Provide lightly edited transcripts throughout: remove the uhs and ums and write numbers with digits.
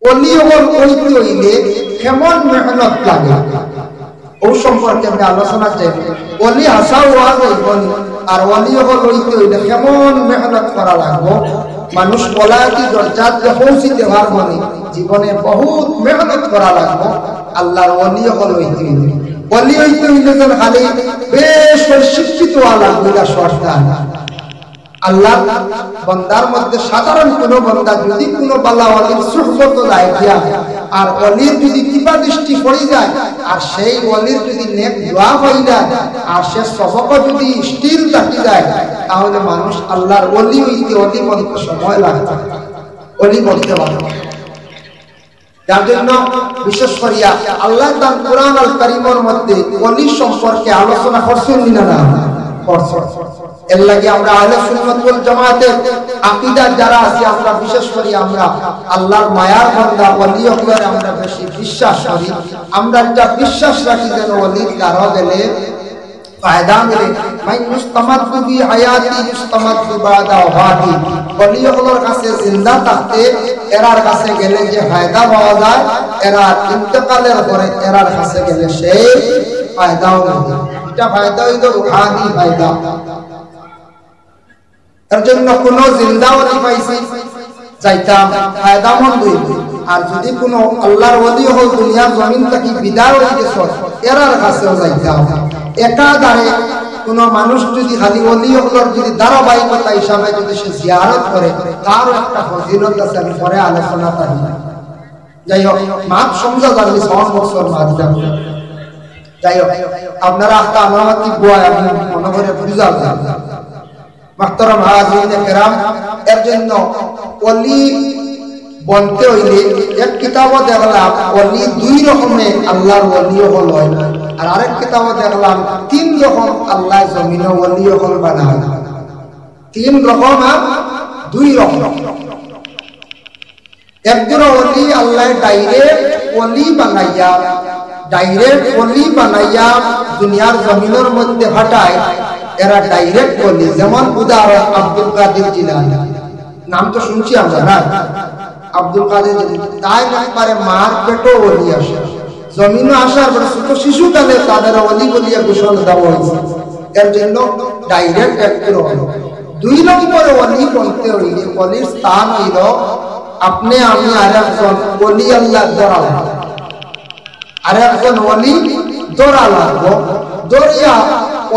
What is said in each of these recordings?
অলি হল হইতে হইলে কেমন মেহনত লাগে ও সম্পর্কে আমি আলোচনা চাই। অলি হাসা হওয়া যাইবনি, আর অলি হল হইতে হইলে কেমন মেহনত করা লাগবো। মানুষ বলাকি দরজাতে পৌঁছিতে পারবনি, জীবনে বহুত মেহনত করা লাগবো আল্লাহর অলি হল হইতে হইলে। অলি হইতে হইলে যেন খালি বেশ শিক্ষিত হওয়া লাগবে না, সর্দার আল্লাহ বান্দার মধ্যে সাধারণ কোন বান্দা যদি কোন বালা ওয়ালির সুহবত লাইয়া আর ওলির যদি কৃপা দৃষ্টি পড়ে যায়, আর সেই ওলির যদি নেক দোয়া হয়ে যায়, আর সে সবক যদি স্থির থাকি যায়, তাহলে মানুষ আল্লাহর ওলি হইতে অলি বলতে সময় লাগবে, অলি বলতে পারবে। যার জন্য বিশেষ করিয়া আল্লাহ তার কুরআন আল কারীমের মধ্যে ওলি সম্পর্কে আলোচনা করছেন না করছেন। এর লাগে আমরা আহলে সুন্নাত ওয়াল জামাতের আকীদার যারা আছি, আমরা বিশেষ করে আমরা আল্লাহর মায়ার বান্দা ওলি হকরে আমরা বেশি বিশ্বাস করি। আমরা একটা বিশ্বাস রাখি যেন ওলির দ্বারা গেলে ফায়দা মিলে। মান মুস্তামাদু বি হায়াতি মুস্তামাদু বাদা ওয়াফাতি, ওলি হকর কাছে জিন্দা থাকতে এরার কাছে গেলে যে ফায়দা পাওয়া যায়, এরা ইন্তেকালের পরে এরার কাছে গেলে সেই ফায়দাও মিলে। এটা ফায়দা হইল রুহানি ফায়দা। এর জন্য কোন জিন্দা ওলি পাইছি যাইতাম ফায়দামন্দ হইবে, আর যদি কোন আল্লাহর ওলি হল দুনিয়ার জমিন থেকে বিদায় হয়ে গেছে এরার কাছেও যাইতাম। একাধারে কোন মানুষ যদি খালি ওলি হলর যদি ধারাবাহিকতা হিসাবে যদি সে জিয়ারত করে, তার একটা ফজিলত আছে, আমি পরে আলোচনা করি। যাই হোক, মাপ সমঝা যাবে 6 বছর মাঝ যাবে। যাই হোক, আপনারা একটা আমাকে বয় আমি মনে করে বুঝা যায় মাহতারাম হাজিরিন কেরাম। এর জন্য ওলি বলতে হইলে এক কিতাবও দেখলাম ওলি 2 রকমে আল্লাহর ওলিও হল হয়, আর আরেক কিতাবও দেখলাম 3 রকম আল্লাহ জমিনে ওলিও হল বানায়। 3 রকম আর 2 রকম। একজন ওলি আল্লাহ ডাইরেক্ট ওলি বানাইয়া, ডাইরেক্ট ওলি বানাইয়া দুনিয়ার জমিনের মধ্যে ফাটায়, এরা ডাইরেক্ট ওলি। যেমন উদাহরণ আব্দুল কাদের জিলানী, নাম তো শুনছি আমরা না, আব্দুল কাদের জিলানী তাই একবারে মার পেটও ওলি আসে, জমিনে আসার পরে ছোট শিশু কালে তাদের ওলি বলিয়া ঘোষণা দেওয়া হয়েছে। এর জন্য ডাইরেক্ট একজন ওলি। 2 নম্বরে ওলি বলতে হইলে ওলির স্থান হইল আপনি আমি আর একজন ওলি আল্লাহ ধরা লাগবে, আর একজন ওলি ধরা লাগবো। দরিয়া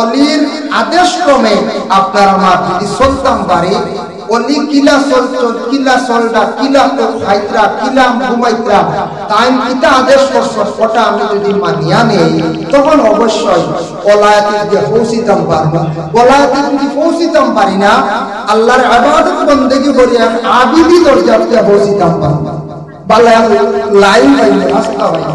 অলির আদেশ ক্রমে আপনার আমার যদি চলতাম পারি, অলি কিলা চলচল কিলা চলডা কিলা তো খাইত্রা কিলা ঘুমাইত্রা টাইম কিতা আদেশ করছ ওটা আমি যদি মানিয়া নেই, তখন অবশ্যই ওলায়াতে গিয়ে পৌঁছিতাম পারবো। ওলায়াতে যদি পৌঁছিতাম পারি না, আল্লাহর ইবাদত বন্দেগি করি আবিদি দরজাতে পৌঁছিতাম পারবো। বালা লাইন পাইলে রাস্তা পাইলে